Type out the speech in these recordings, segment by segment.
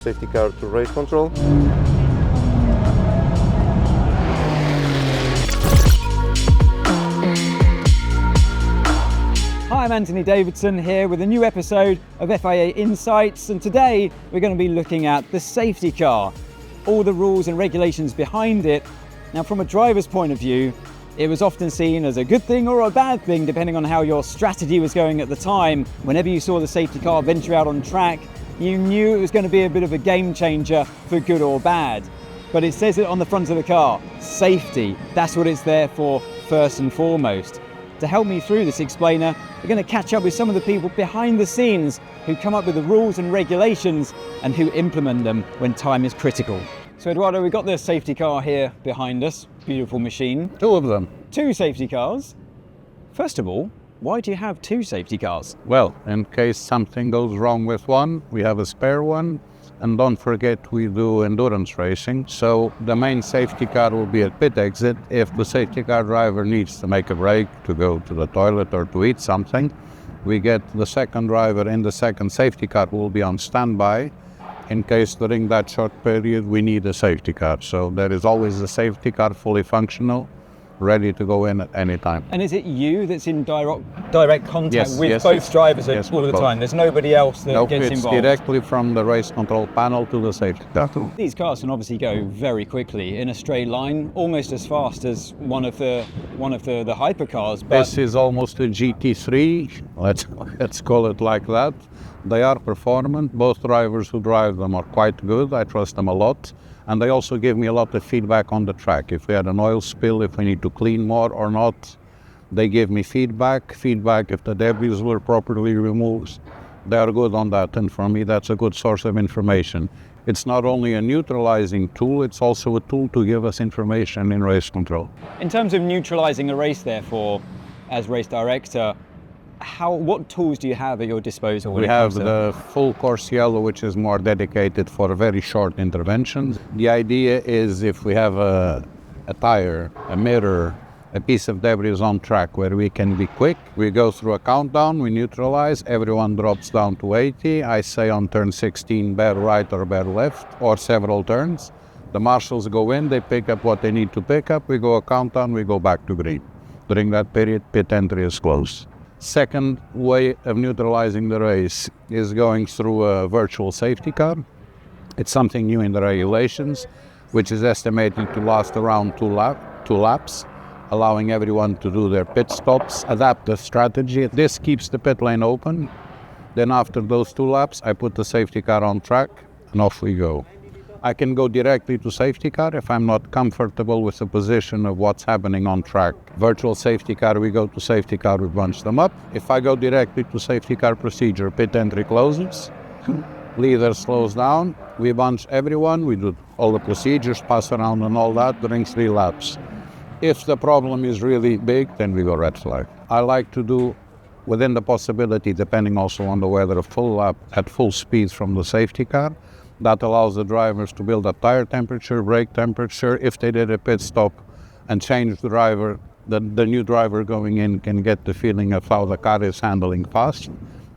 Safety car to race control. Hi, I'm Anthony Davidson here with a new episode of FIA Insights, and today we're going to be looking at the safety car, all the rules and regulations behind it. Now, from a driver's point of view, it was often seen as a good thing or a bad thing depending on how your strategy was going at the time. Whenever you saw the safety car venture out on track, you knew it was going to be a bit of a game changer for good or bad. But it says it on the front of the car, safety, that's what it's there for first and foremost. To help me through this explainer, we're going to catch up with some of the people behind the scenes who come up with the rules and regulations and who implement them when time is critical. So Eduardo, we've got the safety car here behind us, beautiful machine. Two of them. Two safety cars. First of all, why do you have two safety cars? Well, in case something goes wrong with one, we have a spare one. And don't forget, we do endurance racing. So the main safety car will be at pit exit. If the safety car driver needs to make a break, to go to the toilet or to eat something, we get the second driver in the second safety car who will be on standby in case during that short period we need a safety car. So there is always a safety car fully functional, ready to go in at any time. And is it you that's in direct contact with yes, both drivers all the both. time? There's nobody else that gets it's involved? Directly from the race control panel to the safety car. These cars can obviously go very quickly in a straight line, almost as fast as one of the hypercars. But This is almost a GT3, let's call it like that. They are performant. Both drivers who drive them are quite good. I trust them a lot. And they also give me a lot of feedback on the track. If we had an oil spill, if we need to clean more or not, they give me feedback if the debris were properly removed. They are good on that, and for me that's a good source of information. It's not only a neutralizing tool, it's also a tool to give us information in race control. in terms of neutralising a race, therefore, as race director, what tools do you have at your disposal? We have the full course yellow, which is more dedicated for very short interventions. The idea is if we have a tire, a mirror, a piece of debris on track where we can be quick, we go through a countdown, we neutralize, everyone drops down to 80. I say on turn 16, bear right or bear left, or several turns. The marshals go in, they pick up what they need to pick up, we go a countdown, we go back to green. During that period, pit entry is closed. Second way of neutralizing the race is going through a virtual safety car. It's something new in the regulations, which is estimated to last around two laps, allowing everyone to do their pit stops, adapt the strategy. This keeps the pit lane open. Then after those 2 laps, I put the safety car on track and off we go. I can go directly to safety car if I'm not comfortable with the position of what's happening on track. Virtual safety car, we go to safety car, we bunch them up. If I go directly to safety car procedure, pit entry closes, leader slows down, we bunch everyone, we do all the procedures, pass around and all that during 3 laps. If the problem is really big, then we go red flag. I like to do, within the possibility, depending also on the weather, a full lap at full speed from the safety car. That allows the drivers to build up tire temperature, brake temperature. If they did a pit stop and change the driver, the new driver going in can get the feeling of how the car is handling fast.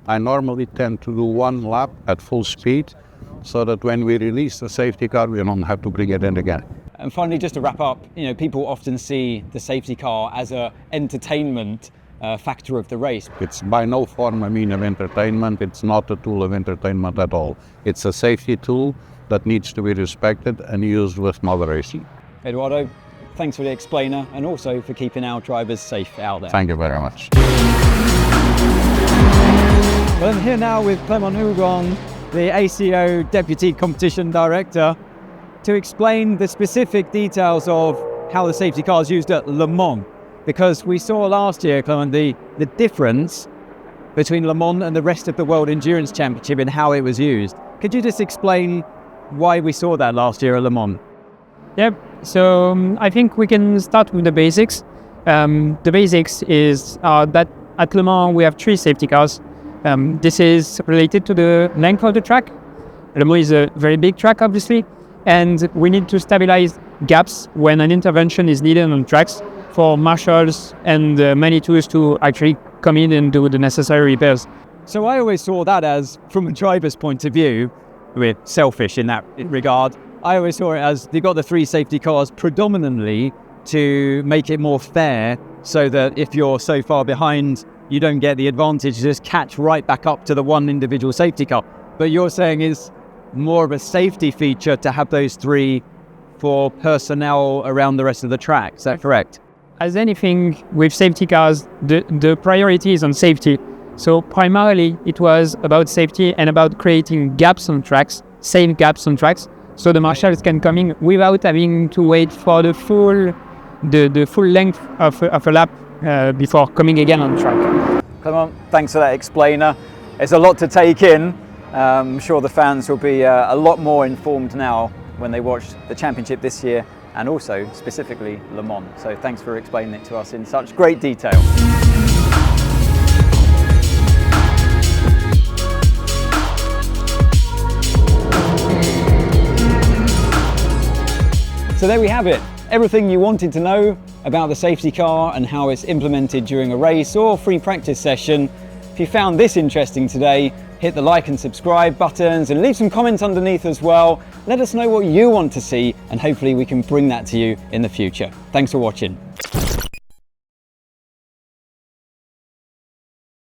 I normally tend to do 1 lap at full speed so that when we release the safety car, we don't have to bring it in again. And finally, just to wrap up, people often see the safety car as a entertainment factor of the race. It's by no form a mean of entertainment. It's not a tool of entertainment at all. It's a safety tool that needs to be respected and used with moderation. Eduardo, thanks for the explainer and also for keeping our drivers safe out there. Thank you very much. Well, I'm here now with Clement Hougon, the ACO Deputy Competition Director, to explain the specific details of how the safety car is used at Le Mans. Because we saw last year, Clement, the difference between Le Mans and the rest of the World Endurance Championship and how it was used. Could you just explain why we saw that last year at Le Mans? Yep, so I think we can start with the basics. The basics is that at Le Mans we have 3 safety cars. This is related to the length of the track. Le Mans is a very big track, obviously, and we need to stabilize gaps when an intervention is needed on tracks for marshals and many tools to actually come in and do the necessary repairs. So I always saw that as, from a driver's point of view, we're selfish in that regard. I always saw it as they've got the 3 safety cars predominantly to make it more fair, so that if you're so far behind, you don't get the advantage to just catch right back up to the one individual safety car. But you're saying is more of a safety feature to have those 3 for personnel around the rest of the track. Is that correct? As anything with safety cars, the priority is on safety. So primarily it was about safety and about creating gaps on tracks, safe gaps on tracks, so the marshals can come in without having to wait for the full length of a lap before coming again on track. Clement, thanks for that explainer. It's a lot to take in. I'm sure the fans will be a lot more informed now when they watch the championship this year, and also specifically Le Mans. So thanks for explaining it to us in such great detail. So there we have it. Everything you wanted to know about the safety car and how it's implemented during a race or free practice session. If you found this interesting today, hit the like and subscribe buttons and leave some comments underneath as well. Let us know what you want to see, and hopefully we can bring that to you in the future. Thanks for watching.